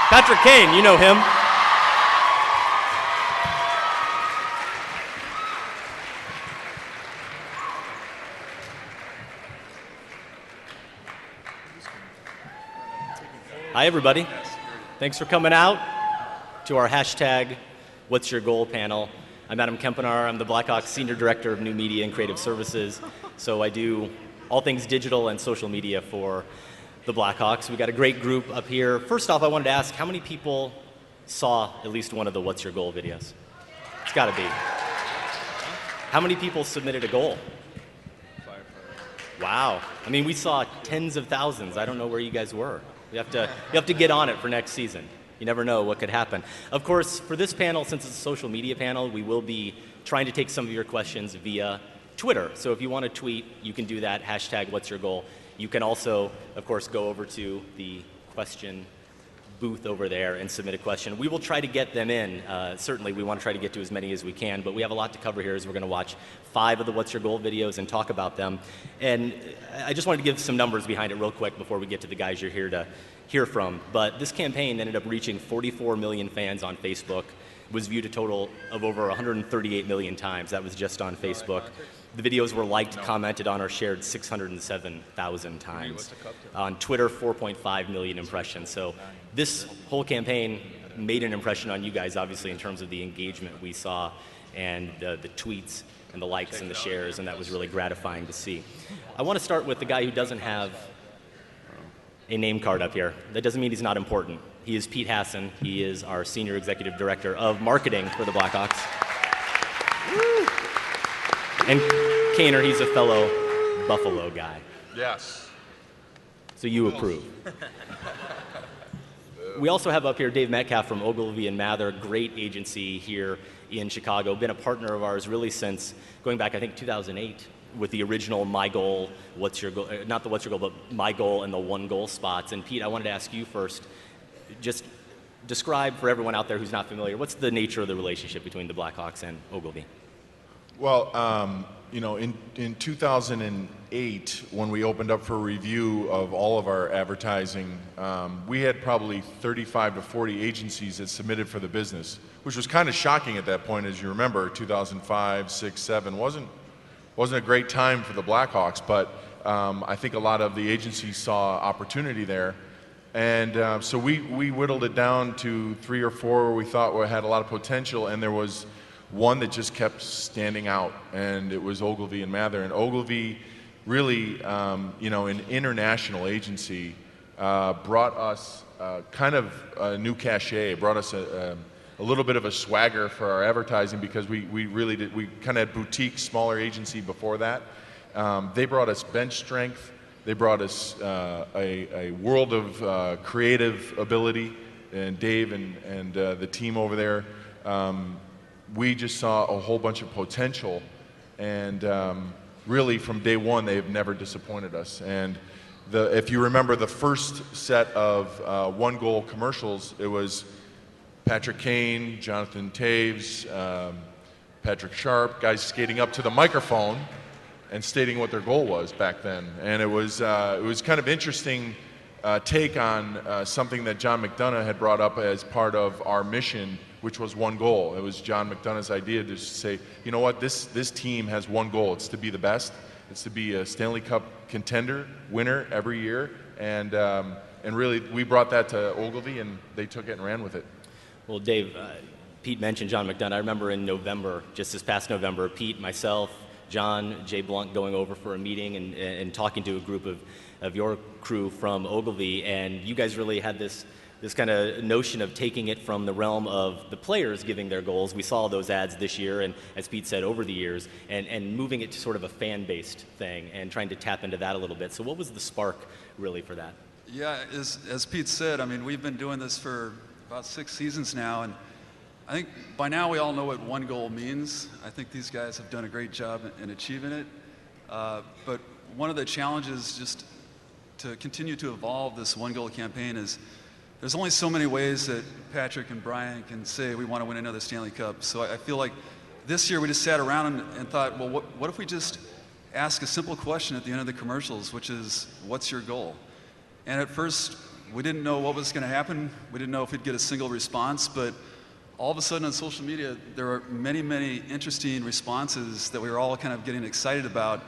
Patrick Kane, you know him. Hi, everybody. Thanks for coming out to our hashtag What's Your Goal panel. I'm Adam Kempenaar. I'm the Blackhawks Senior Director of New Media and Creative Services. So I do all things digital and social media for the Blackhawks. We got a great group up here. First off, I wanted to ask, how many people saw at least one of the What's Your Goal videos? It's got to be. How many people submitted a goal? Wow. I mean, we saw tens of thousands. I don't know where you guys were. You have to get on it for next season. You never know what could happen. Of course, for this panel, since it's a social media panel, we will be trying to take some of your questions via Twitter. So if you want to tweet, you can do that, hashtag What's Your Goal. You can also, of course, go over to the question booth over there and submit a question. We will try to get them in. Certainly, we want to try to get to as many as we can, but we have a lot to cover here as we're going to watch 5 of the What's Your Goal videos and talk about them. And I just wanted to give some numbers behind it real quick before we get to the guys you're here to hear from. But this campaign ended up reaching 44 million fans on Facebook, was viewed a total of over 138 million times. That was just on Facebook. The videos were liked, commented on, or shared 607,000 times. On Twitter, 4.5 million impressions. So this whole campaign made an impression on you guys, obviously, in terms of the engagement we saw and the tweets and the likes and the shares, and that was really gratifying to see. I want to start with the guy who doesn't have a name card up here. That doesn't mean he's not important. He is Pete Hassan. He is our Senior Executive Director of Marketing for the Blackhawks. Woo! And Kaner, he's a fellow Buffalo guy. Yes. So you approve. We also have up here Dave Metcalf from Ogilvy and Mather, great agency here in Chicago. Been a partner of ours really since going back, I think, 2008 with the original My Goal, What's Your Goal, not the What's Your Goal, but My Goal and the One Goal spots. And Pete, I wanted to ask you first, just describe for everyone out there who's not familiar, what's the nature of the relationship between the Blackhawks and Ogilvy? Well, in 2008, when we opened up for review of all of our advertising, we had probably 35 to 40 agencies that submitted for the business, which was kind of shocking at that point. As you remember, 2005, 6, 7 wasn't a great time for the Blackhawks, but I think a lot of the agencies saw opportunity there. And so we whittled it down to 3 or 4 where we thought had a lot of potential, and there was one that just kept standing out, and it was Ogilvy and Mather. And Ogilvy, really, an international agency, brought us kind of a new cachet, brought us a little bit of a swagger for our advertising, because we really did. We kind of had boutique, smaller agency before that. They brought us bench strength. They brought us a world of creative ability, and Dave and the team over there. We just saw a whole bunch of potential, and really from day one they've never disappointed us. And if you remember the first set of One Goal commercials, it was Patrick Kane, Jonathan Taves, Patrick Sharp, guys skating up to the microphone and stating what their goal was back then. And it was kind of interesting take on something that John McDonough had brought up as part of our mission, which was one goal. It was John McDonough's idea to say, you know what, this team has one goal. It's to be the best. It's to be a Stanley Cup contender, winner every year. And really, we brought that to Ogilvy, and they took it and ran with it. Well, Dave, Pete mentioned John McDonough. I remember in November, just this past November, Pete, myself, John, Jay Blunt going over for a meeting and talking to a group of your crew from Ogilvy, and you guys really had this kind of notion of taking it from the realm of the players giving their goals. We saw those ads this year, and as Pete said, over the years, and moving it to sort of a fan-based thing and trying to tap into that a little bit. So what was the spark really for that? Yeah, as Pete said, I mean, we've been doing this for about 6 seasons now, and I think by now we all know what one goal means. I think these guys have done a great job in achieving it. But one of the challenges just to continue to evolve this one goal campaign is there's only so many ways that Patrick and Brian can say we want to win another Stanley Cup. So I feel like this year we just sat around and thought, well, what if we just ask a simple question at the end of the commercials, which is, what's your goal? And at first, we didn't know what was going to happen. We didn't know if we'd get a single response, but all of a sudden on social media, there were many, many interesting responses that we were all kind of getting excited about.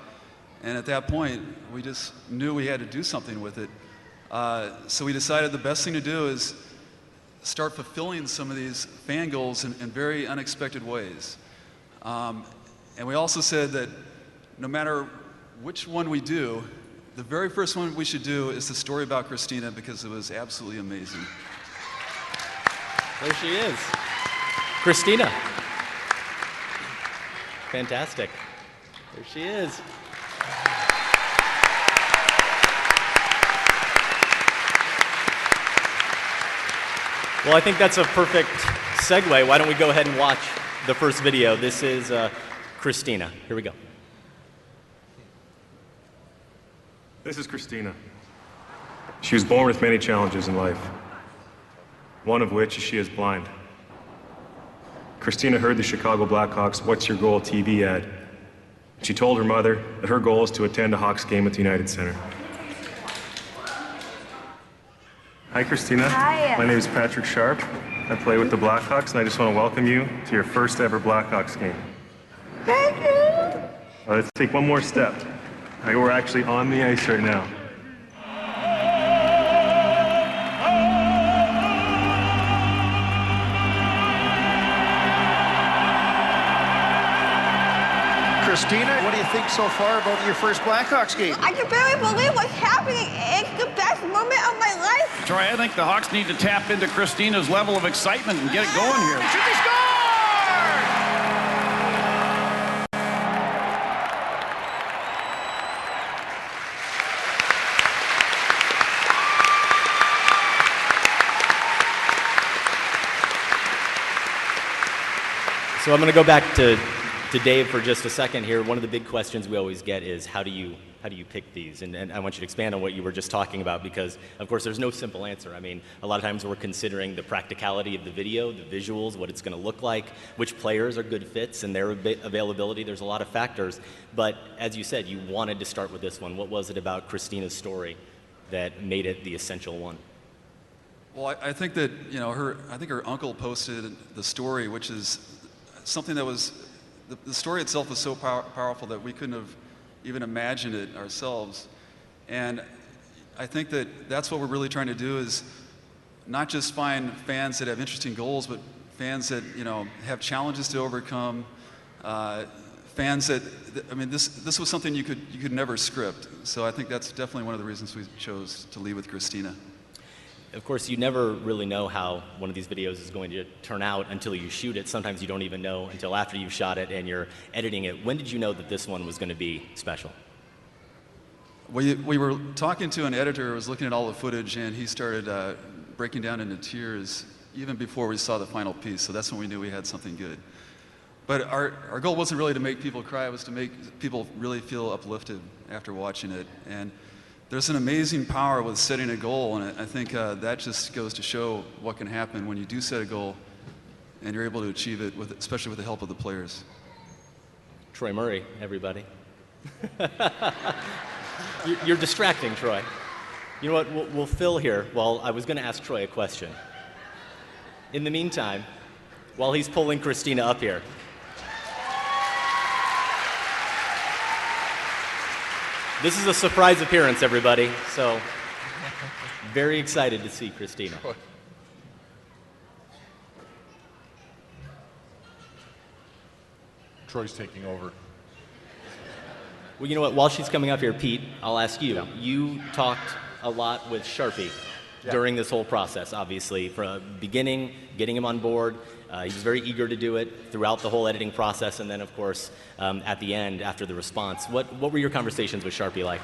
And at that point, we just knew we had to do something with it. So we decided the best thing to do is start fulfilling some of these fan goals in very unexpected ways. And we also said that no matter which one we do, the very first one we should do is the story about Christina, because it was absolutely amazing. There she is. Christina. Fantastic. There she is. Well, I think that's a perfect segue. Why don't we go ahead and watch the first video? This is Christina. Here we go. This is Christina. She was born with many challenges in life, one of which is she is blind. Christina heard the Chicago Blackhawks "What's Your Goal" TV ad. She told her mother that her goal is to attend a Hawks game at the United Center. Hi, Christina. Hi. My name is Patrick Sharp. I play with the Blackhawks, and I just want to welcome you to your first ever Blackhawks game. Thank you. Let's take one more step. We're actually on the ice right now. Christina, what do you think so far about your first Blackhawks game? I can barely believe what's happening. It's the best moment of my life. Troy, I think the Hawks need to tap into Christina's level of excitement and get it going here. Should be scored! So I'm going to go back to Dave for just a second here. One of the big questions we always get is how do you pick these? And I want you to expand on what you were just talking about, because of course there's no simple answer. I mean, a lot of times we're considering the practicality of the video, the visuals, what it's going to look like, which players are good fits and their availability. There's a lot of factors. But as you said, you wanted to start with this one. What was it about Christina's story that made it the essential one? Well, I think that, I think her uncle posted the story, which is something that was, the story itself was so powerful that we couldn't have even imagined it ourselves. And I think that that's what we're really trying to do, is not just find fans that have interesting goals, but fans that, have challenges to overcome, fans that, I mean, this was something you could never script. So I think that's definitely one of the reasons we chose to lead with Christina. Of course, you never really know how one of these videos is going to turn out until you shoot it. Sometimes you don't even know until after you've shot it and you're editing it. When did you know that this one was going to be special? We were talking to an editor who was looking at all the footage, and he started breaking down into tears even before we saw the final piece. So that's when we knew we had something good. But our goal wasn't really to make people cry. It was to make people really feel uplifted after watching it. And there's an amazing power with setting a goal, and I think that just goes to show what can happen when you do set a goal and you're able to achieve it, especially with the help of the players. Troy Murray, everybody. You're distracting, Troy. You know what, we'll fill here. Well, I was going to ask Troy a question. In the meantime, while he's pulling Christina up here, this is a surprise appearance, everybody, so very excited to see Christina. Troy's taking over. Well, you know what, while she's coming up here, Pete, I'll ask you. Yeah. You talked a lot with Sharpie during this whole process, obviously, from beginning, getting him on board. He was very eager to do it throughout the whole editing process, and then, of course, at the end, after the response. What were your conversations with Sharpie like?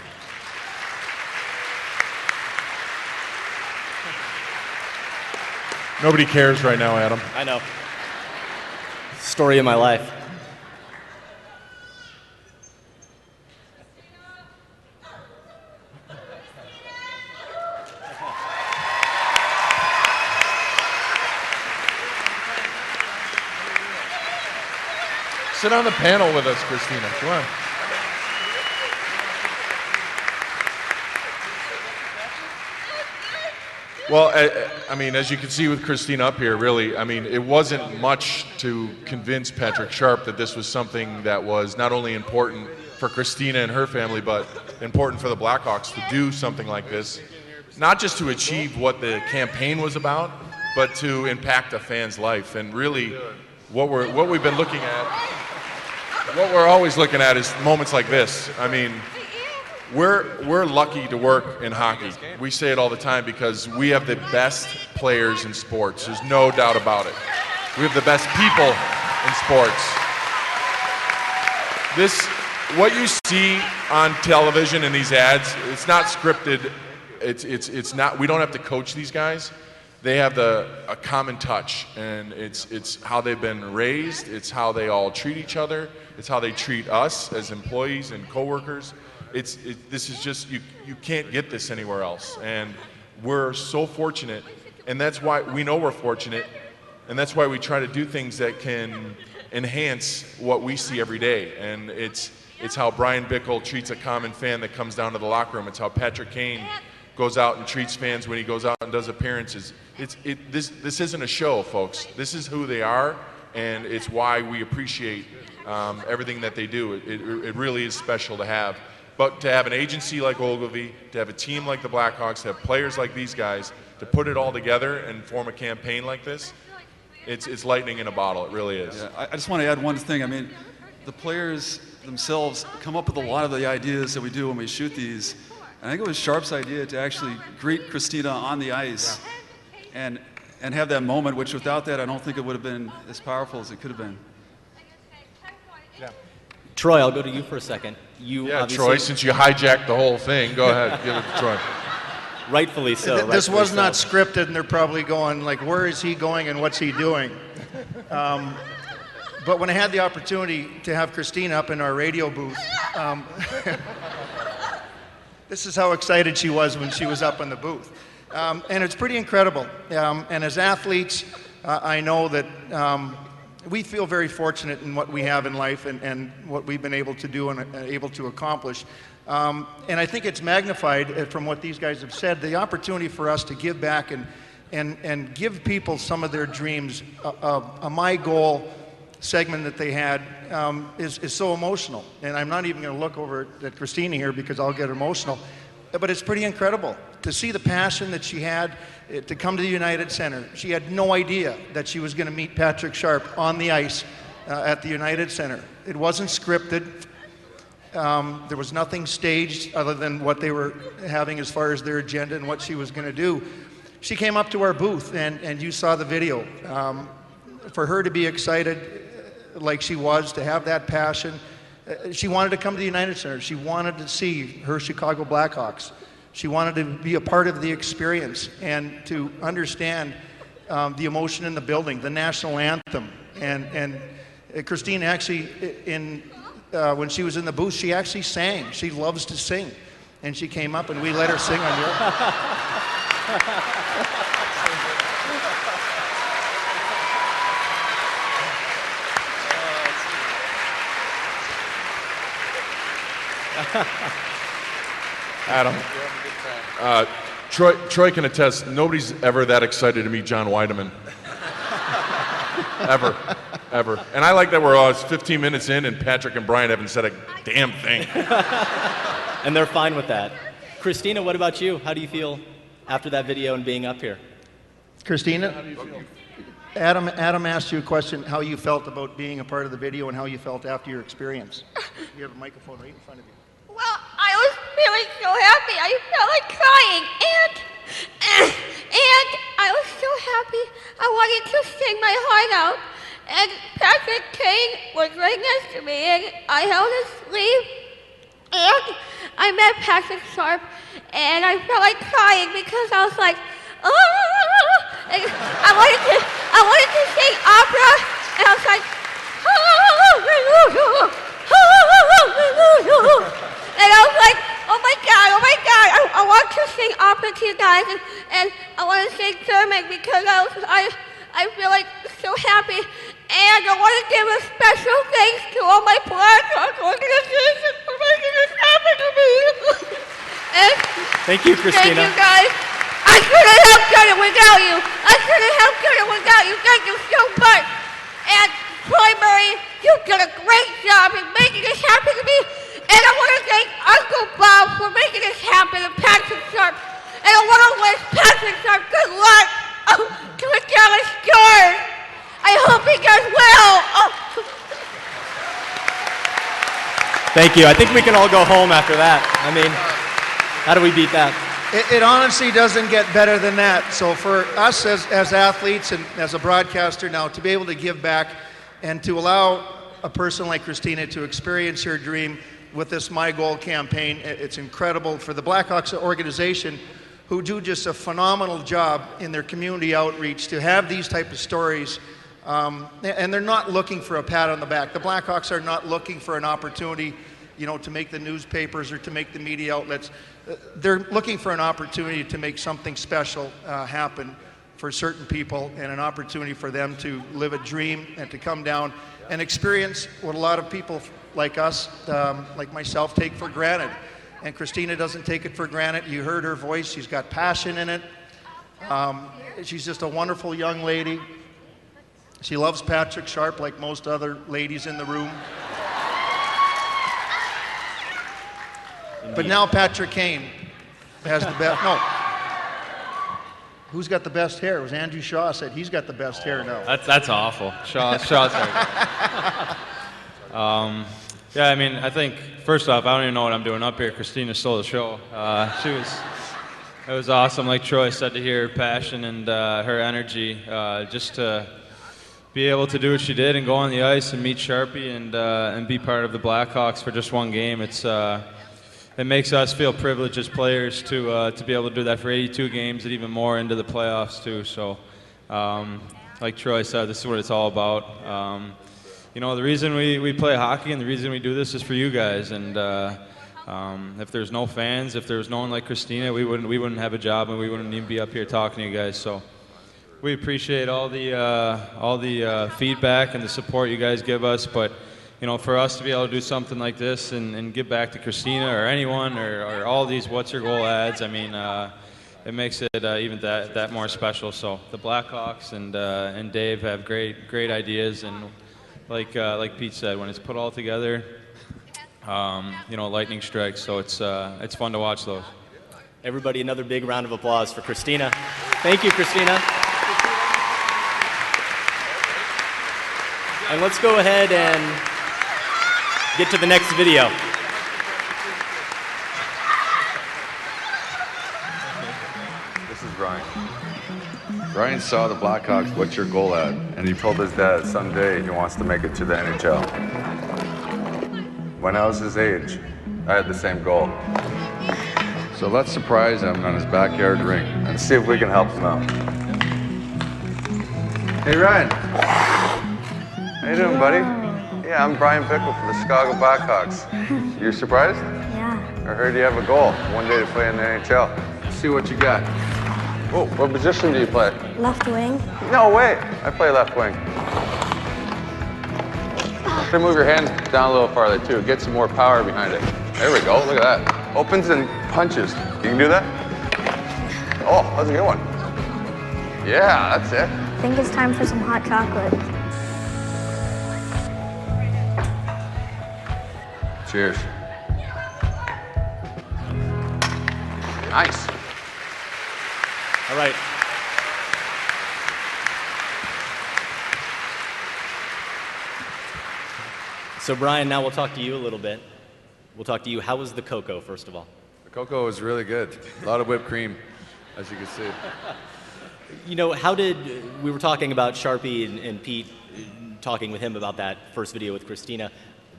Nobody cares right now, Adam. I know. Story of my life. Sit on the panel with us, Christina. Come on. Well, I mean, as you can see with Christina up here, really, I mean, it wasn't much to convince Patrick Sharp that this was something that was not only important for Christina and her family, but important for the Blackhawks to do something like this. Not just to achieve what the campaign was about, but to impact a fan's life. And really, what we've been looking at, what we're always looking at is moments like this. I mean, we're lucky to work in hockey. We say it all the time because we have the best players in sports. There's no doubt about it. We have the best people in sports. What you see on television in these ads, it's not scripted. It's not. We don't have to coach these guys. They have a common touch, and it's how they've been raised. It's how they all treat each other. It's how they treat us as employees and coworkers. This is just, you can't get this anywhere else. And we're so fortunate, and that's why we know we're fortunate, and that's why we try to do things that can enhance what we see every day. And it's how Brian Bickle treats a common fan that comes down to the locker room. It's how Patrick Kane goes out and treats fans when he goes out and does appearances. This isn't a show, folks. This is who they are, and it's why we appreciate everything that they do. It really is special to have. But to have an agency like Ogilvy, to have a team like the Blackhawks, to have players like these guys, to put it all together and form a campaign like this, it's lightning in a bottle. It really is. Yeah, I just want to add one thing. I mean, the players themselves come up with a lot of the ideas that we do when we shoot these. And I think it was Sharp's idea to actually greet Christina on the ice and have that moment, which without that, I don't think it would have been as powerful as it could have been. Troy, I'll go to you for a second. Troy, since you hijacked the whole thing, go ahead, give it to Troy. Rightfully so. This was not scripted, and they're probably going, like, where is he going and what's he doing? But when I had the opportunity to have Christina up in our radio booth, this is how excited she was when she was up in the booth. And it's pretty incredible. And as athletes, I know that we feel very fortunate in what we have in life and what we've been able to do and able to accomplish. And I think it's magnified from what these guys have said, the opportunity for us to give back and give people some of their dreams. A My Goal segment that they had is so emotional. And I'm not even going to look over at Christina here because I'll get emotional. But it's pretty incredible to see the passion that she had to come to the United Center. She had no idea that she was going to meet Patrick Sharp on the ice at the United Center. It wasn't scripted. There was nothing staged other than what they were having as far as their agenda and what she was going to do. She came up to our booth, and you saw the video. For her to be excited like she was, to have that passion, she wanted to come to the United Center. She wanted to see her Chicago Blackhawks. She wanted to be a part of the experience and to understand the emotion in the building, the national anthem. And Christine actually, when she was in the booth, she actually sang. She loves to sing. And she came up and we let her sing on Adam, Troy can attest, nobody's ever that excited to meet John Weideman. Ever. And I like that we're 15 minutes in and Patrick and Brian haven't said a damn thing. And they're fine with that. Christina, what about you? How do you feel after that video and being up here? Christina, Adam asked you a question, how you felt about being a part of the video and how you felt after your experience. You have a microphone right in front of you. Well, I was feeling so happy. I felt like crying, and I was so happy. I wanted to sing my heart out. And Patrick Kane was right next to me, and I held his sleeve. And I met Patrick Sharp, and I felt like crying because I was like, oh! And I wanted to sing opera, and I was like, hallelujah, hallelujah. And I was like, oh my God, I want to sing opera to you guys, and I want to sing German because I feel like so happy. And I want to give a special thanks to all my Blackhawks organizations for making this happen to me. And thank you, Christina. thank you guys. I couldn't have done it without you. I couldn't have done it without you. Thank you so much. And Troy Murray, you did a great job in making this happen to me. And I want to thank Uncle Bob for making this happen, and Patrick Sharp. And I want to wish Patrick Sharp good luck to the Dallas Stars. I hope he does well. Thank you. I think we can all go home after that. I mean, how do we beat that? It honestly doesn't get better than that. So for us as athletes and as a broadcaster now, to be able to give back and to allow a person like Christina to experience her dream with this My Goal campaign, it's incredible. For the Blackhawks organization, who do just a phenomenal job in their community outreach, to have these type of stories, and they're not looking for a pat on the back. The Blackhawks are not looking for an opportunity, to make the newspapers or to make the media outlets. They're looking for an opportunity to make something special happen for certain people, and an opportunity for them to live a dream and to come down and experience what a lot of people like us, like myself, take for granted. And Christina doesn't take it for granted. You heard her voice. She's got passion in it. She's just a wonderful young lady. She loves Patrick Sharp like most other ladies in the room. But now Patrick Kane has the best. No. Who's got the best hair? It was Andrew Shaw said he's got the best hair now. That's awful. Shaw's hair. Yeah, I mean, I think, first off, I don't even know what I'm doing up here. Christina stole the show. It was awesome, like Troy said, to hear her passion and her energy, just to be able to do what she did and go on the ice and meet Sharpie and be part of the Blackhawks for just one game. It makes us feel privileged as players to be able to do that for 82 games and even more into the playoffs too. So, like Troy said, this is what it's all about. The reason we play hockey and the reason we do this is for you guys. And if there's no fans, if there was no one like Christina, we wouldn't have a job and we wouldn't even be up here talking to you guys. So we appreciate all the feedback and the support you guys give us. But for us to be able to do something like this and give back to Christina or anyone or all these What's Your Goal ads, I mean, it makes it even that more special. So the Blackhawks and Dave have great ideas, and like Pete said, when it's put all together, lightning strikes. So it's fun to watch those. Everybody, another big round of applause for Christina. Thank you, Christina. And let's go ahead and get to the next video. This is Ryan. Ryan saw the Blackhawks What's Your Goal ad, and he told his dad someday he wants to make it to the NHL. When I was his age, I had the same goal. So let's surprise him on his backyard rink and see if we can help him out. Hey Ryan. How you doing, buddy? Yeah, I'm Brian Bickle from the Chicago Blackhawks. You're surprised? Yeah. I heard you have a goal one day to play in the NHL. Let's see what you got. Whoa, what position do you play? Left wing. No way. I play left wing. Try to move your hands down a little farther too. Get some more power behind it. There we go. Look at that. Opens and punches. You can do that? Oh, that's a good one. Yeah, that's it. I think it's time for some hot chocolate. Cheers. Nice. All right. So Brian, now we'll talk to you a little bit. We'll talk to you. How was the cocoa, first of all? The cocoa was really good. A lot of whipped cream, as you can see. We were talking about Sharpie and Pete, talking with him about that first video with Christina.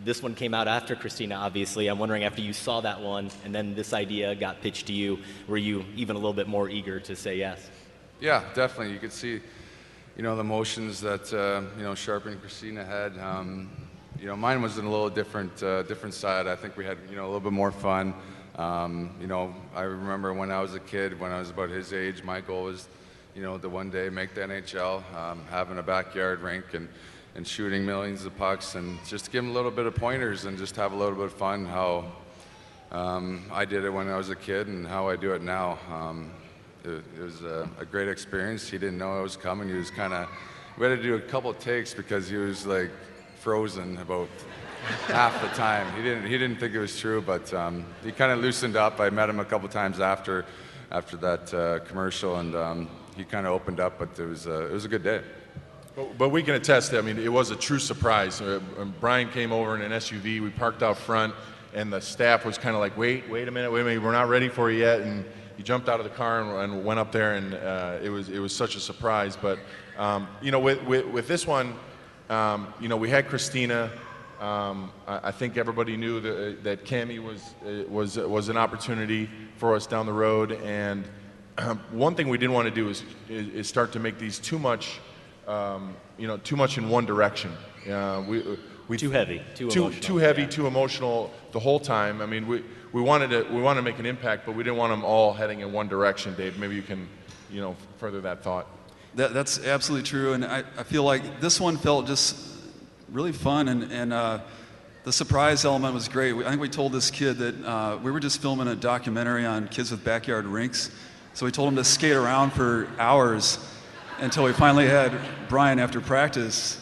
This one came out after Christina, obviously. I'm wondering, after you saw that one and then this idea got pitched to you, were you even a little bit more eager to say yes? Yeah, definitely. You could see, the emotions that, Sharpie and Christina had. Mine was in a little different side. I think we had, a little bit more fun. I remember when I was a kid, when I was about his age, my goal was, to one day make the NHL, having a backyard rink and shooting millions of pucks, and just to give him a little bit of pointers and just have a little bit of fun how I did it when I was a kid and how I do it now. it was a great experience. He didn't know I was coming. He was kind of, we had to do a couple of takes because he was like frozen about half the time. He didn't think it was true, but he kind of loosened up. I met him a couple times after that commercial, and he kind of opened up. But it was a good day. But we can attest that, I mean, it was a true surprise. Brian came over in an SUV. We parked out front, and the staff was kind of like, wait a minute, we're not ready for you yet. And he jumped out of the car and went up there, and it was such a surprise. But you know, with this one, you know, we had Christina. I think everybody knew that Cammie was an opportunity for us down the road. And one thing we didn't want to do is start to make these too much, you know, too much in one direction. We too heavy, too emotional. Too heavy, too emotional the whole time. I mean, we wanted to make an impact, but we didn't want them all heading in one direction. Dave, maybe you can, you know, further that thought. That's absolutely true, and I feel like this one felt just really fun, and the surprise element was great. I think we told this kid that we were just filming a documentary on kids with backyard rinks, so we told him to skate around for hours until we finally had Brian after practice.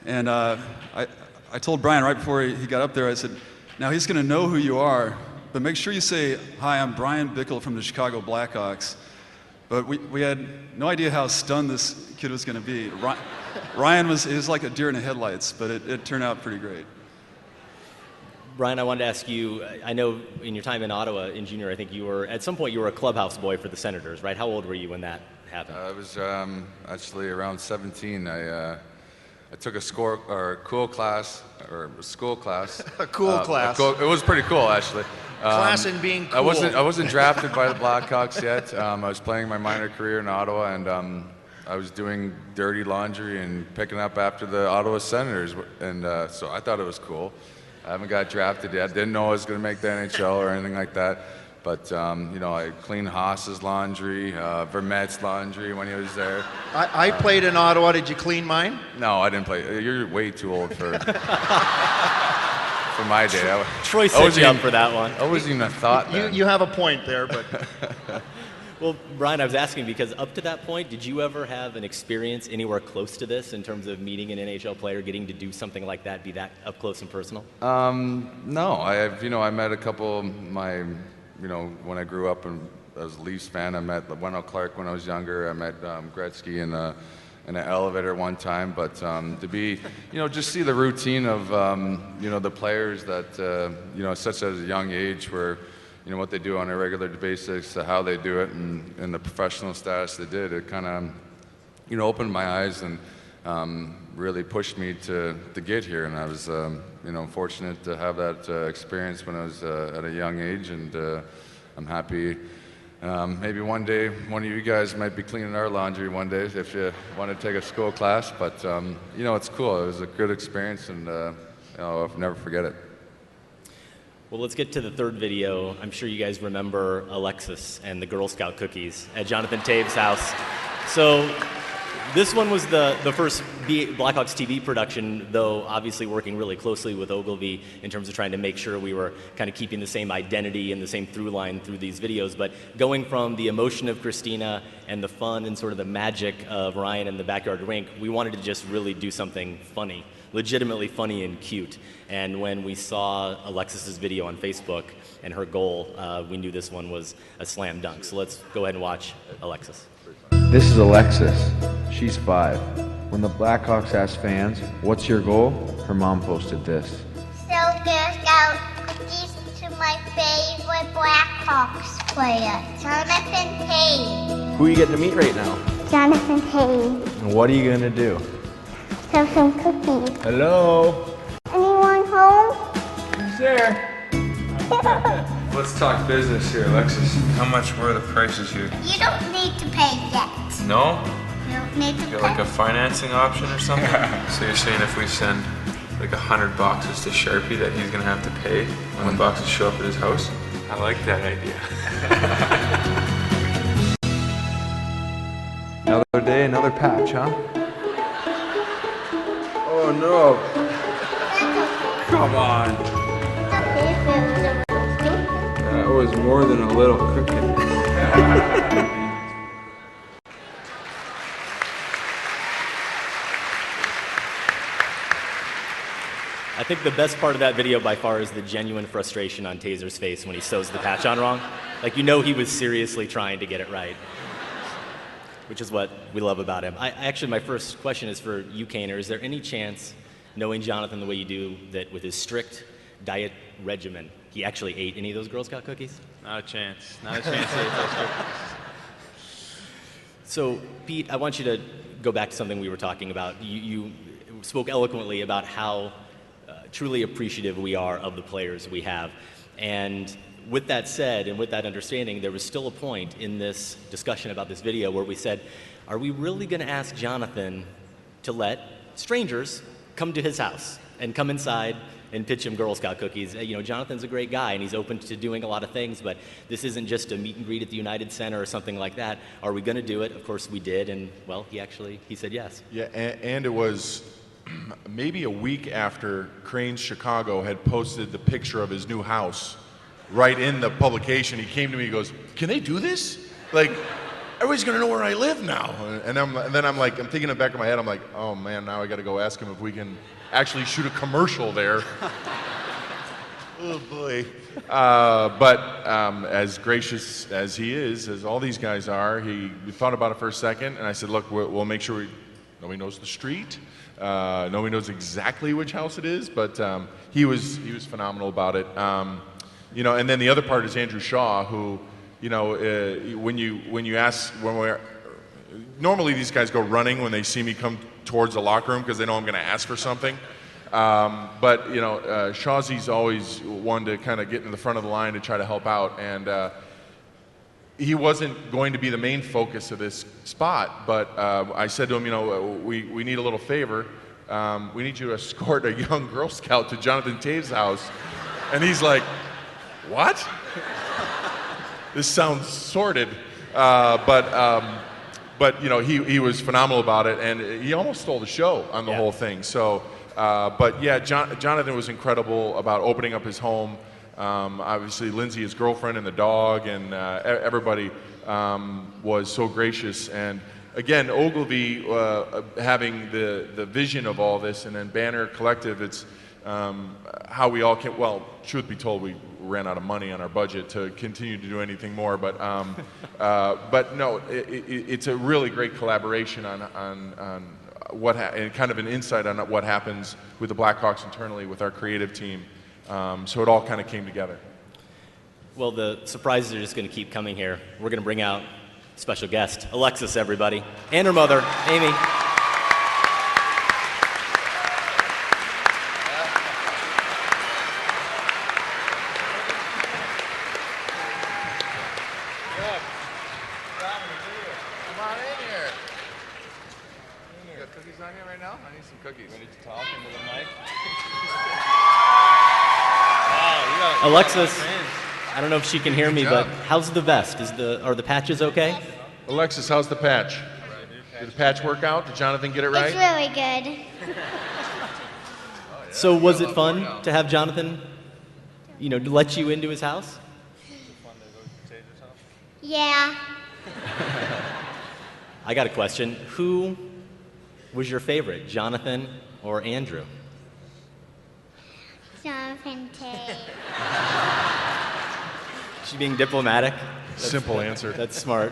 And I told Brian right before he got up there, I said, now he's going to know who you are, but make sure you say, hi, I'm Brian Bickle from the Chicago Blackhawks. But we had no idea how stunned this kid was going to be. Ryan was like a deer in the headlights, but it turned out pretty great. Brian, I wanted to ask you, I know in your time in Ottawa in junior, I think at some point you were a clubhouse boy for the Senators, right? How old were you when that happened? I was actually around 17. I took a school class. A cool class. It was pretty cool, actually. Class in being cool. I wasn't drafted by the Blackhawks yet. I was playing my minor career in Ottawa, and I was doing dirty laundry and picking up after the Ottawa Senators, and so I thought it was cool. I haven't got drafted yet. Didn't know I was going to make the NHL or anything like that. But you know, I cleaned Haas's laundry, Vermette's laundry when he was there. I played in Ottawa. Did you clean mine? No, I didn't play. You're way too old for my day. Troy set you up for that one. I wasn't even a thought then. You have a point there, but. Well, Brian, I was asking because up to that point, did you ever have an experience anywhere close to this in terms of meeting an NHL player, getting to do something like that, be that up close and personal? No, I met a couple of my, when I grew up and I was a Leafs fan, I met Wendell Clark when I was younger. I met Gretzky in an elevator one time. But to be, just see the routine of, the players that, such at a young age where, what they do on a regular basis, how they do it, and the professional status they did, it kind of, opened my eyes and really pushed me to get here. And I was, fortunate to have that experience when I was at a young age, and I'm happy. Maybe one day, one of you guys might be cleaning our laundry one day if you want to take a school class. But it's cool. It was a good experience, and I'll never forget it. Well, let's get to the third video. I'm sure you guys remember Alexis and the Girl Scout cookies at Jonathan Tave's house. So this one was the first Blackhawks TV production, though obviously working really closely with Ogilvy in terms of trying to make sure we were kind of keeping the same identity and the same through line through these videos. But going from the emotion of Christina and the fun and sort of the magic of Ryan in the backyard rink, we wanted to just really do something funny, legitimately funny and cute. And when we saw Alexis's video on Facebook and her goal, we knew this one was a slam dunk. So let's go ahead and watch Alexis. This is Alexis. She's 5. When the Blackhawks asked fans, "What's your goal?" her mom posted this. Sell Girl Scout cookies to my favorite Blackhawks player, Jonathan Tave. Who are you getting to meet right now? Jonathan Tave. And what are you going to do? Sell some cookies. Hello? Anyone home? Who's there? Let's talk business here, Alexis. How much were the prices here? You don't need to pay yet. No? You don't need to Got pay. like a financing option or something? So you're saying if we send like 100 boxes to Sharpie that he's gonna have to pay when the boxes show up at his house? I like that idea. Another day, another patch, huh? Oh no. Come on. That was more than a little cookie. I think the best part of that video by far is the genuine frustration on Taser's face when he sews the patch on wrong. Like, you know he was seriously trying to get it right, which is what we love about him. Actually, my first question is for you, Kaner. Is there any chance, knowing Jonathan the way you do, that with his strict diet regimen, he actually ate any of those Girl Scout cookies? Not a chance. Not a chance to eat those cookies. So, Pete, I want you to go back to something we were talking about. You spoke eloquently about how truly appreciative we are of the players we have. And with that said, and with that understanding, there was still a point in this discussion about this video where we said, are we really going to ask Jonathan to let strangers come to his house and come inside and pitch him Girl Scout cookies? You know, Jonathan's a great guy and he's open to doing a lot of things, but this isn't just a meet and greet at the United Center or something like that. Are we going to do it? Of course we did, and well, he said yes. Yeah, and it was maybe a week after Crane's Chicago had posted the picture of his new house right in the publication. He came to me, he goes, "Can they do this? Like, everybody's gonna know where I live now." And then I'm like, I'm thinking in the back of my head, I'm like, oh man, now I gotta go ask him if we can actually shoot a commercial there. Oh boy. But as gracious as he is, as all these guys are, he thought about it for a second, and I said, look, we'll make sure nobody knows the street. Nobody knows exactly which house it is, but he was phenomenal about it. You know, and then the other part is Andrew Shaw, who, you know, when you ask, normally these guys go running when they see me come towards the locker room because they know I'm going to ask for something. But you know, Shawzy's always one to kind of get in the front of the line to try to help out, and he wasn't going to be the main focus of this spot, but I said to him, you know, we need a little favor. We need you to escort a young Girl Scout to Jonathan Toews' house. And he's like, what? This sounds sordid. But you know, he was phenomenal about it, and he almost stole the show on the whole thing. So, but yeah, Jonathan was incredible about opening up his home. Obviously, Lindsay, his girlfriend, and the dog, and everybody was so gracious. And again, Ogilvy having the vision of all this, and then Banner Collective, it's how we all can. Well, truth be told, we ran out of money on our budget to continue to do anything more. But no, it's a really great collaboration on what and kind of an insight on what happens with the Blackhawks internally with our creative team. So it all kind of came together. Well, the surprises are just going to keep coming here. We're going to bring out a special guest, Alexis, everybody, and her mother, Amy. Come on in here. You got cookies on you right now? I need some cookies. Ready to talk into the mic? Alexis, I don't know if she can hear me, but how's the vest? Are the patches okay? Alexis, how's the patch? Did the patch work out? Did Jonathan get it right? It's really good. So was it fun to have Jonathan, you know, let you into his house? Yeah. I got a question. Who was your favorite, Jonathan or Andrew? Jonathan Toews. She's being diplomatic. Simple answer. That's smart.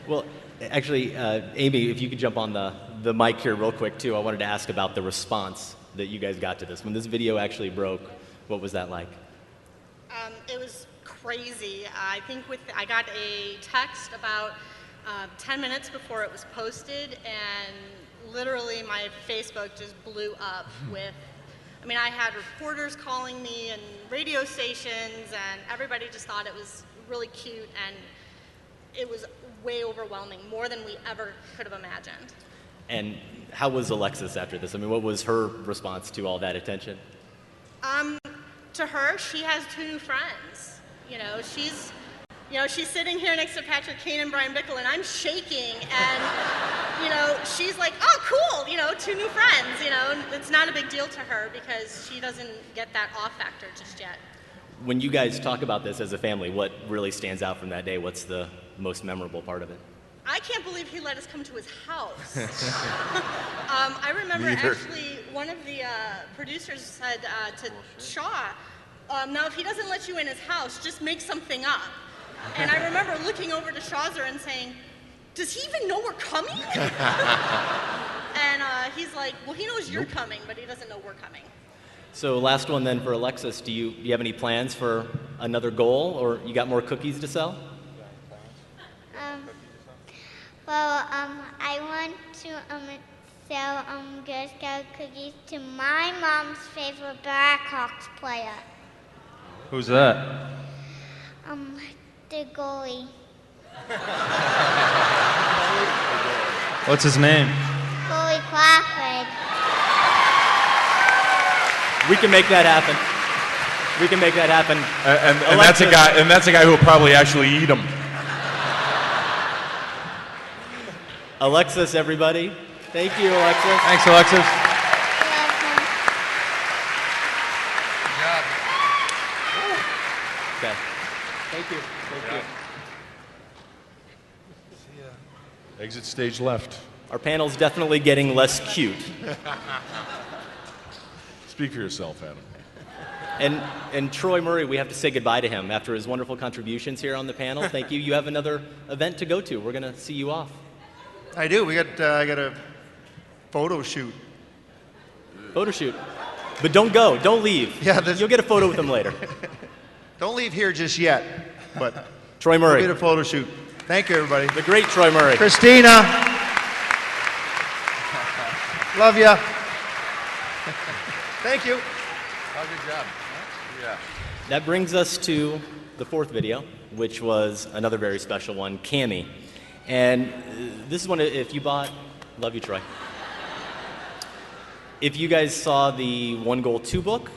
Well, actually, Amy, if you could jump on the mic here real quick, too. I wanted to ask about the response that you guys got to this. When this video actually broke, what was that like? It was crazy. I think I got a text about 10 minutes before it was posted, and literally my Facebook just blew up with, I mean, I had reporters calling me and radio stations, and everybody just thought it was really cute, and it was way overwhelming, more than we ever could have imagined. And how was Alexis after this? I mean, what was her response to all that attention? To her, she has 2 new friends. You know, she's sitting here next to Patrick Kane and Brian Bickle, and I'm shaking, and, you know, she's like, oh, cool, you know, 2 new friends, you know. It's not a big deal to her because she doesn't get that awe factor just yet. When you guys talk about this as a family, what really stands out from that day? What's the most memorable part of it? I can't believe he let us come to his house. I remember Neither. actually one one of the producers said to Shaw, now if he doesn't let you in his house, just make something up. And I remember looking over to Shawzer and saying, does he even know we're coming? And he's like, well, he knows you're coming, but he doesn't know we're coming. So last one then for Alexis. Do you have any plans for another goal, or you got more cookies to sell? I want to sell Girl Scout cookies to my mom's favorite Blackhawks player. Who's that? The goalie. What's his name? Goalie Crawford. We can make that happen. We can make that happen. And that's a guy who will probably actually eat them. Alexis, everybody. Thank you, Alexis. Thanks, Alexis. Okay. Thank you. Thank you. Exit stage left. Our panel's definitely getting less cute. Speak for yourself, Adam. And Troy Murray, we have to say goodbye to him after his wonderful contributions here on the panel. Thank you. You have another event to go to. We're going to see you off. I do. I got a photo shoot. Photo shoot. But don't go. Don't leave. Yeah, you'll get a photo with him later. Don't leave here just yet. But Troy Murray. We'll get a photo shoot. Thank you, everybody. The great Troy Murray. Christina. Love ya. Thank you. Oh, good job. Yeah. That brings us to the fourth video, which was another very special one, Cammie. And this is one, if you bought, love you, Troy. If you guys saw the 1 Goal 2 book,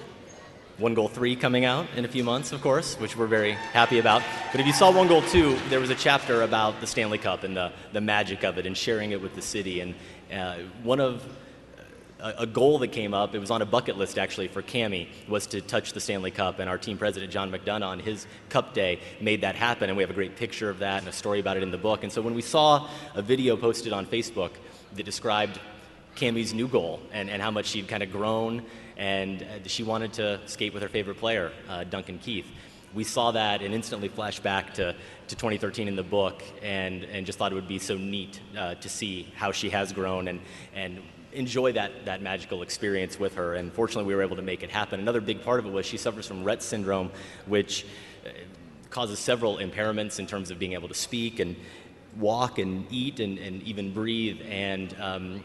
1 Goal 3 coming out in a few months, of course, which we're very happy about. But if you saw 1 Goal 2, there was a chapter about the Stanley Cup and the magic of it and sharing it with the city. And a goal that came up, it was on a bucket list actually for Cammie, was to touch the Stanley Cup, and our team president John McDonough on his Cup Day made that happen, and we have a great picture of that and a story about it in the book. And so when we saw a video posted on Facebook that described Cammie's new goal and how much she'd kind of grown, and she wanted to skate with her favorite player, Duncan Keith, we saw that and instantly flashed back to 2013 in the book, and just thought it would be so neat to see how she has grown and enjoy that magical experience with her. And fortunately, we were able to make it happen. Another big part of it was she suffers from Rett syndrome, which causes several impairments in terms of being able to speak and walk and eat and even breathe. And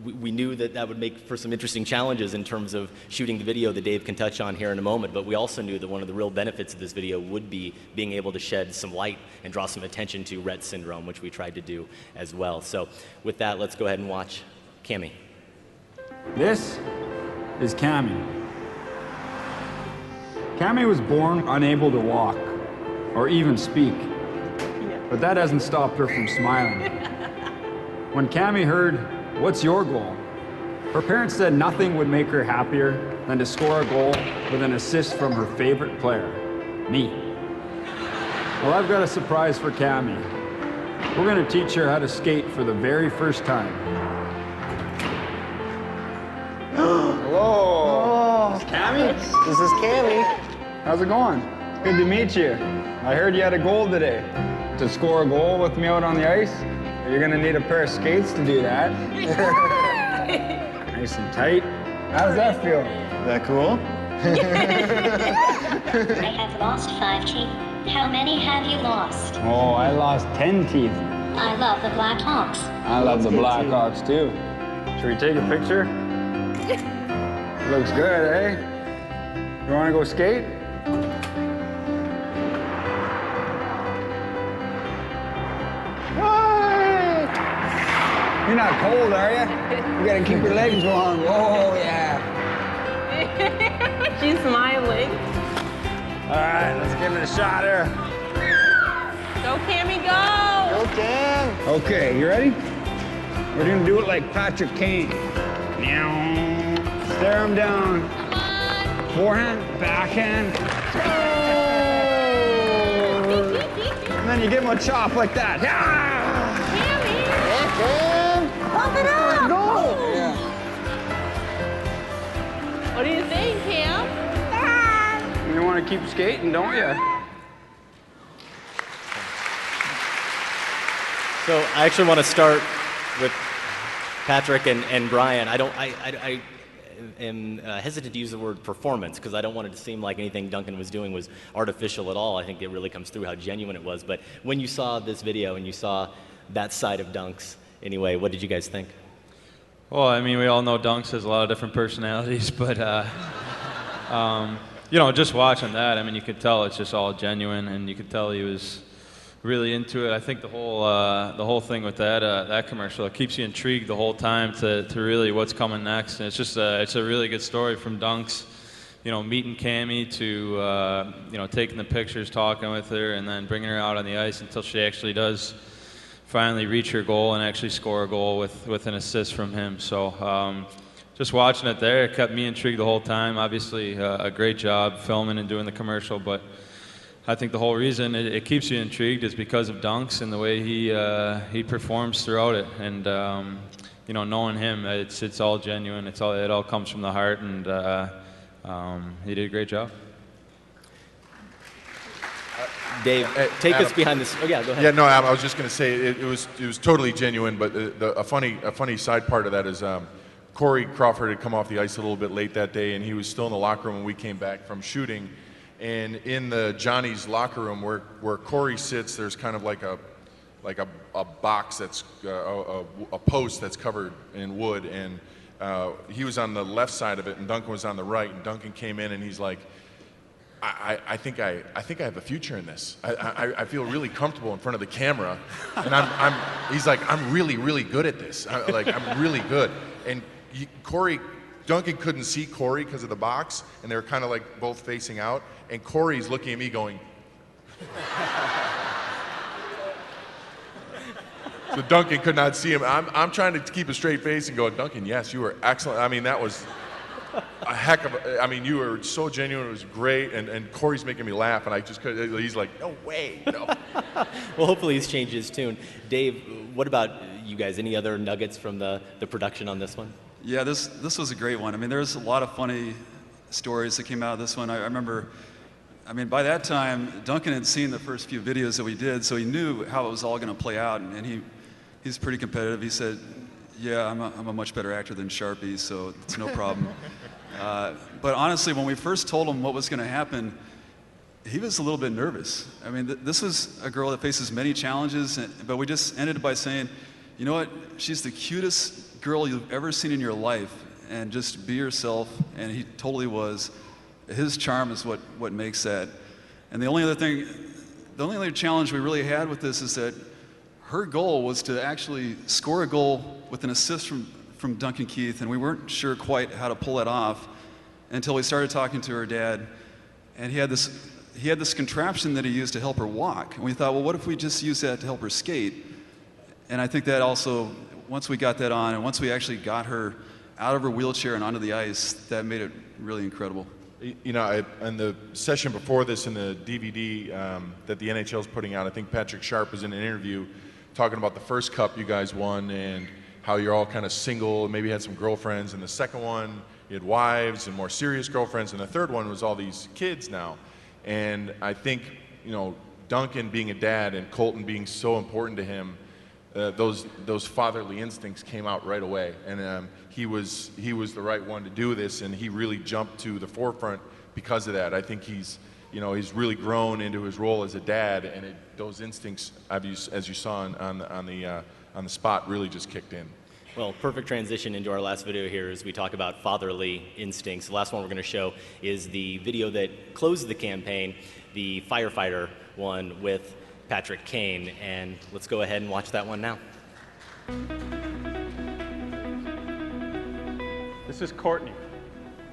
we knew that would make for some interesting challenges in terms of shooting the video that Dave can touch on here in a moment. But we also knew that one of the real benefits of this video would be being able to shed some light and draw some attention to Rett syndrome, which we tried to do as well. So with that, let's go ahead and watch Cammie. This is Cammie. Cammie was born unable to walk or even speak, but that hasn't stopped her from smiling. When Cammie heard, "What's your goal?" her parents said nothing would make her happier than to score a goal with an assist from her favorite player, me. Well, I've got a surprise for Cammie. We're going to teach her how to skate for the very first time. Hello. This is Cammie? This is Cammie. How's it going? Good to meet you. I heard you had a goal today. To score a goal with me out on the ice? You're gonna need a pair of skates to do that. Nice and tight. How does that feel? Is that cool? I have lost 5 teeth. How many have you lost? Oh, I lost 10 teeth. I love the Blackhawks. I love the Blackhawks too. Should we take a picture? Looks good, eh? You wanna go skate? You're not cold, are you? You gotta keep your legs warm. Oh, yeah. She's smiling. All right, let's give it a shot here. Go, Cammie, go! Go, Cam. Okay, you ready? We're gonna do it like Patrick Kane. Stare him down. Come on. Forehand, backhand. Oh. And then you give him a chop like that. Cammie! Yeah, Cam. Pump it up! Go! Yeah. keep skating, don't you? So I actually want to start with Patrick and Brian. I am hesitant to use the word performance because I don't want it to seem like anything Duncan was doing was artificial at all. I think it really comes through how genuine it was. But when you saw this video and you saw that side of Dunks, anyway, what did you guys think? Well, I mean, we all know Dunks has a lot of different personalities, but you know, just watching that, I mean, you could tell it's just all genuine, and you could tell he was really into it. I think the whole thing with that commercial, it keeps you intrigued the whole time to really what's coming next, and it's just it's a really good story from Dunks, you know, meeting Cammie to you know, taking the pictures, talking with her, and then bringing her out on the ice until she actually does finally reach her goal and actually score a goal with an assist from him. So just watching it there, it kept me intrigued the whole time. Obviously, a great job filming and doing the commercial, but I think the whole reason it keeps you intrigued is because of Dunks and the way he performs throughout it. And you know, knowing him, it's all genuine. It all comes from the heart, and he did a great job. Dave, take us behind this. Oh yeah, go ahead. Yeah, no, I was just going to say it was totally genuine. But a funny side part of that is Corey Crawford had come off the ice a little bit late that day, and he was still in the locker room when we came back from shooting. And in the Johnny's locker room where Corey sits, there's kind of like a box that's a post that's covered in wood, and he was on the left side of it, and Duncan was on the right. And Duncan came in, and he's like, I think I have a future in this. I feel really comfortable in front of the camera, and he's like, I'm really good at this. I'm really good. And Duncan couldn't see Corey because of the box, and they were kind of like both facing out. And Corey's looking at me going, so Duncan could not see him. I'm trying to keep a straight face and go, Duncan, yes, you were excellent. I mean, that was a heck of a, I mean, you were so genuine. It was great. And Corey's making me laugh, and I just couldn't, he's like, no way, no. Well, hopefully he's changed his tune. Dave, what about you guys? Any other nuggets from the production on this one? Yeah, this was a great one. I mean, there's a lot of funny stories that came out of this one. I remember, I mean, by that time, Duncan had seen the first few videos that we did, so he knew how it was all going to play out, and he's pretty competitive. He said, yeah, I'm a much better actor than Sharpie, so it's no problem. But honestly, when we first told him what was going to happen, he was a little bit nervous. I mean, this was a girl that faces many challenges, but we just ended by saying, you know what, she's the cutest girl you've ever seen in your life, and just be yourself. And he totally was. His charm is what makes that. And the only other challenge we really had with this is that her goal was to actually score a goal with an assist from Duncan Keith, and we weren't sure quite how to pull that off until we started talking to her dad. And he had this contraption that he used to help her walk, and we thought, well, what if we just use that to help her skate? And I think that also, once we got that on, and once we actually got her out of her wheelchair and onto the ice, that made it really incredible. You know, in the session before this, in the DVD that the NHL is putting out, I think Patrick Sharp was in an interview talking about the first cup you guys won and how you're all kind of single and maybe had some girlfriends. And the second one, you had wives and more serious girlfriends. And the third one was all these kids now. And I think, you know, Duncan being a dad and Colton being so important to him, those fatherly instincts came out right away, and he was the right one to do this, and he really jumped to the forefront because of that. I think he's really grown into his role as a dad, and those instincts, as you saw on the spot, really just kicked in. Well, perfect transition into our last video here as we talk about fatherly instincts. The last one we're going to show is the video that closed the campaign, the firefighter one with Patrick Kane, and let's go ahead and watch that one now. This is Courtney.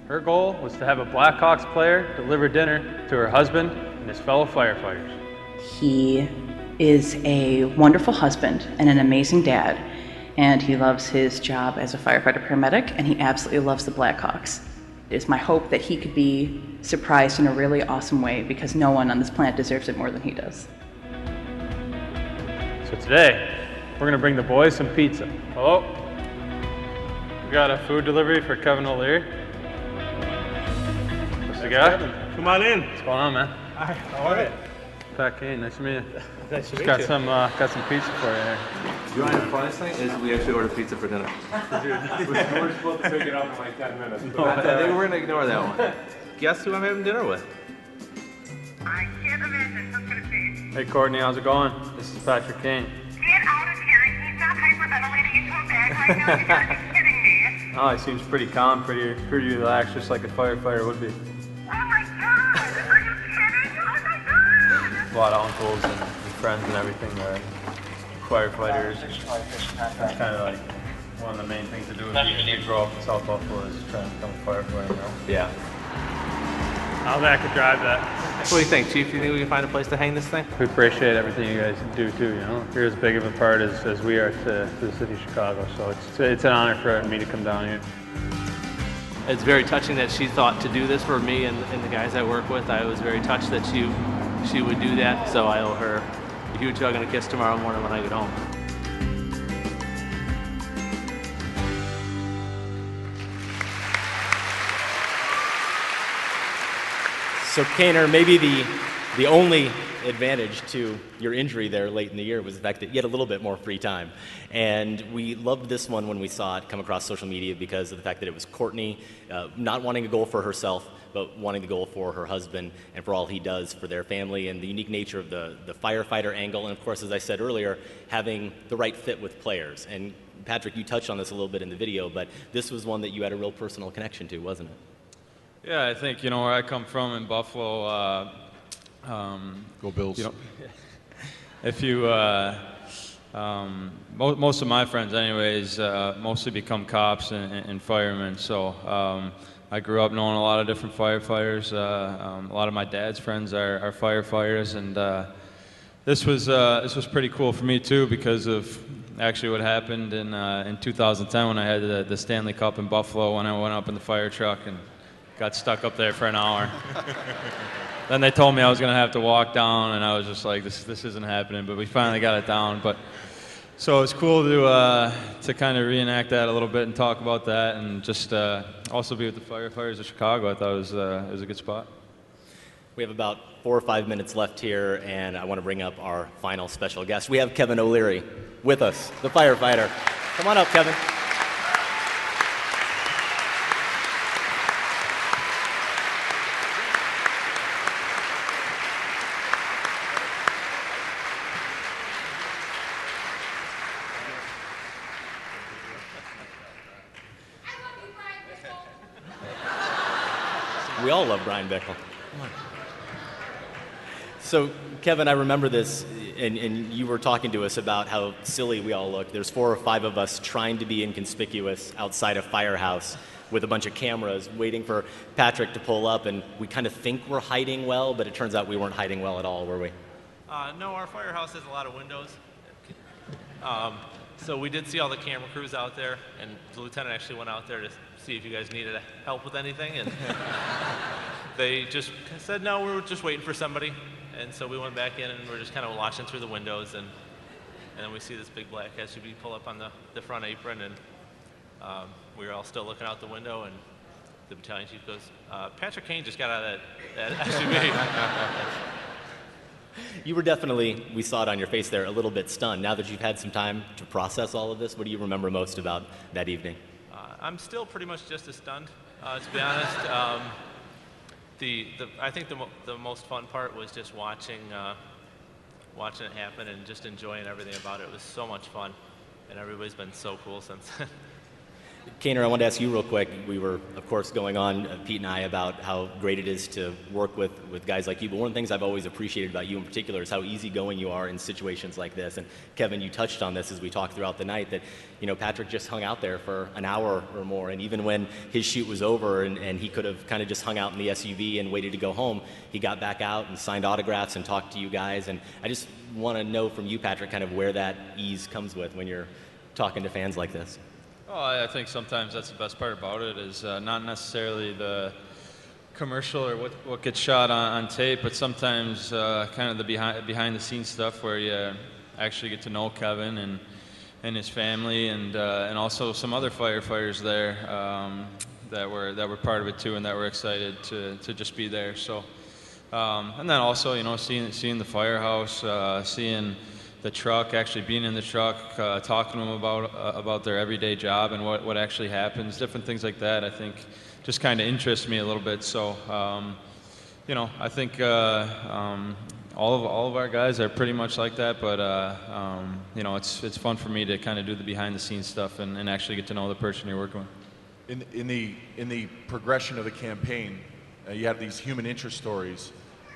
Her goal was to have a Blackhawks player deliver dinner to her husband and his fellow firefighters. He is a wonderful husband and an amazing dad, and he loves his job as a firefighter paramedic, and he absolutely loves the Blackhawks. It is my hope that he could be surprised in a really awesome way, because no one on this planet deserves it more than he does. So today, we're going to bring the boys some pizza. Hello? We got a food delivery for Kevin O'Leary. This is guy. Come on in. What's going on, man? Hi, how are you? Pat Kane, nice to meet you. Nice to Just meet got you. some pizza for you here. You know the funniest thing is we actually ordered pizza for dinner. We're supposed to pick it up in like 10 minutes. No, I think we're going to ignore that one. Guess who I'm having dinner with? I can't imagine. Who's going to be? Hey, Courtney, how's it going? This is Patrick Kane. Get out of here. He's not hyperventilating into a bag right now. You gotta be kidding me. Oh, he seems pretty calm, pretty relaxed, just like a firefighter would be. Oh my god. Are you kidding? Oh my god. A lot of uncles and friends and everything are firefighters. That's kind of like one of the main things to do if you grow up in South Buffalo is trying to become a firefighter, you know? Yeah. How's that could drive that? What do you think, Chief? Do you think we can find a place to hang this thing? We appreciate everything you guys do too, you know? You're as big of a part as we are to the city of Chicago, so it's an honor for me to come down here. It's very touching that she thought to do this for me and the guys I work with. I was very touched that she would do that, so I owe her a huge hug and a kiss tomorrow morning when I get home. So, Kaner, maybe the only advantage to your injury there late in the year was the fact that you had a little bit more free time. And we loved this one when we saw it come across social media because of the fact that it was Courtney not wanting a goal for herself, but wanting the goal for her husband and for all he does for their family and the unique nature of the firefighter angle. And of course, as I said earlier, having the right fit with players. And Patrick, you touched on this a little bit in the video, but this was one that you had a real personal connection to, wasn't it? Yeah, I think, where I come from in Buffalo, Go Bills. If you, most of my friends anyways, mostly become cops and firemen, so I grew up knowing a lot of different firefighters. A lot of my dad's friends are firefighters, and this was pretty cool for me too because of actually what happened in 2010 when I had the Stanley Cup in Buffalo when I went up in the fire truck and got stuck up there for an hour. Then they told me I was going to have to walk down, and I was just like, this isn't happening, but we finally got it down. But so it's cool to kind of reenact that a little bit and talk about that, and just also be with the firefighters of Chicago. I thought it was a good spot. We have about 4 or 5 minutes left here, and I want to bring up our final special guest. We have Kevin O'Leary with us, the firefighter. Come on up, Kevin. We all love Brian Bickle. Come on. So, Kevin, I remember this, and you were talking to us about how silly we all look. There's 4 or 5 of us trying to be inconspicuous outside a firehouse with a bunch of cameras waiting for Patrick to pull up, and we kind of think we're hiding well, but it turns out we weren't hiding well at all, were we? No, our firehouse has a lot of windows. So we did see all the camera crews out there, and the lieutenant actually went out there to see if you guys needed help with anything, and they just said, no, we were just waiting for somebody. And so we went back in, and we're just kind of watching through the windows, and then we see this big black SUV pull up on the front apron, and we were all still looking out the window, and the battalion chief goes, Patrick Kane just got out of that SUV. You were definitely, we saw it on your face there, a little bit stunned. Now that you've had some time to process all of this, what do you remember most about that evening? I'm still pretty much just as stunned, to be honest. I think the most fun part was just watching it happen and just enjoying everything about it. It was so much fun, and everybody's been so cool since then. Kaner, I wanted to ask you real quick. We were, of course, going on, Pete and I, about how great it is to work with guys like you. But one of the things I've always appreciated about you in particular is how easygoing you are in situations like this. And Kevin, you touched on this as we talked throughout the night, that Patrick just hung out there for an hour or more. And even when his shoot was over and he could have kind of just hung out in the SUV and waited to go home, he got back out and signed autographs and talked to you guys. And I just want to know from you, Patrick, kind of where that ease comes with when you're talking to fans like this. Well, I think sometimes that's the best part about it is not necessarily the commercial or what gets shot on tape, but sometimes kind of the behind the scenes stuff where you actually get to know Kevin and his family and also some other firefighters there that were part of it too, and that were excited to just be there. So, and then also, you know, seeing the firehouse, seeing the truck, actually being in the truck, talking to them about their everyday job and what actually happens, different things like that, I think just kind of interest me a little bit. So, you know, I think all of our guys are pretty much like that, but you know, it's fun for me to kind of do the behind the scenes stuff and actually get to know the person you're working with. In the progression of the campaign, you have these human interest stories,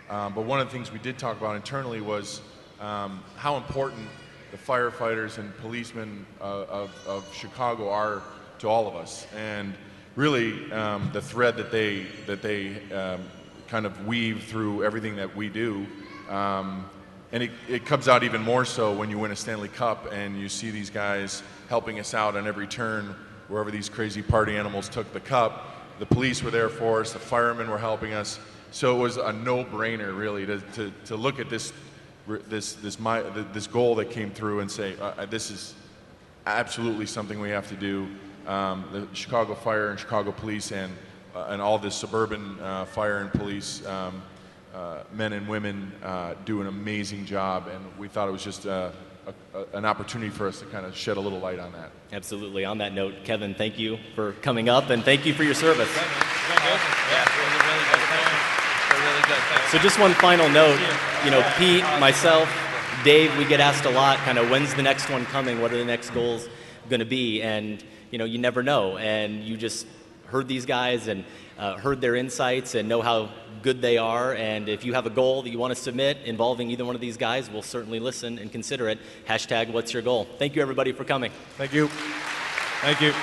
but one of the things we did talk about internally was how important the firefighters and policemen of Chicago are to all of us, and really the thread that they kind of weave through everything that we do. And it comes out even more so when you win a Stanley Cup and you see these guys helping us out on every turn, wherever these crazy party animals took the cup. The police were there for us, the firemen were helping us. So it was a no-brainer, really, to look at this goal that came through and say, this is absolutely something we have to do. The Chicago Fire and Chicago Police and all the suburban fire and police men and women do an amazing job, and we thought it was just an opportunity for us to kind of shed a little light on that. Absolutely. On that note, Kevin, thank you for coming up, and thank you for your service. So just one final note, you know, Pete, myself, Dave, we get asked a lot, kind of, when's the next one coming? What are the next goals going to be? And, you know, you never know. And you just heard these guys and heard their insights and know how good they are. And if you have a goal that you want to submit involving either one of these guys, we'll certainly listen and consider it. #What'sYourGoal. Thank you, everybody, for coming. Thank you. Thank you.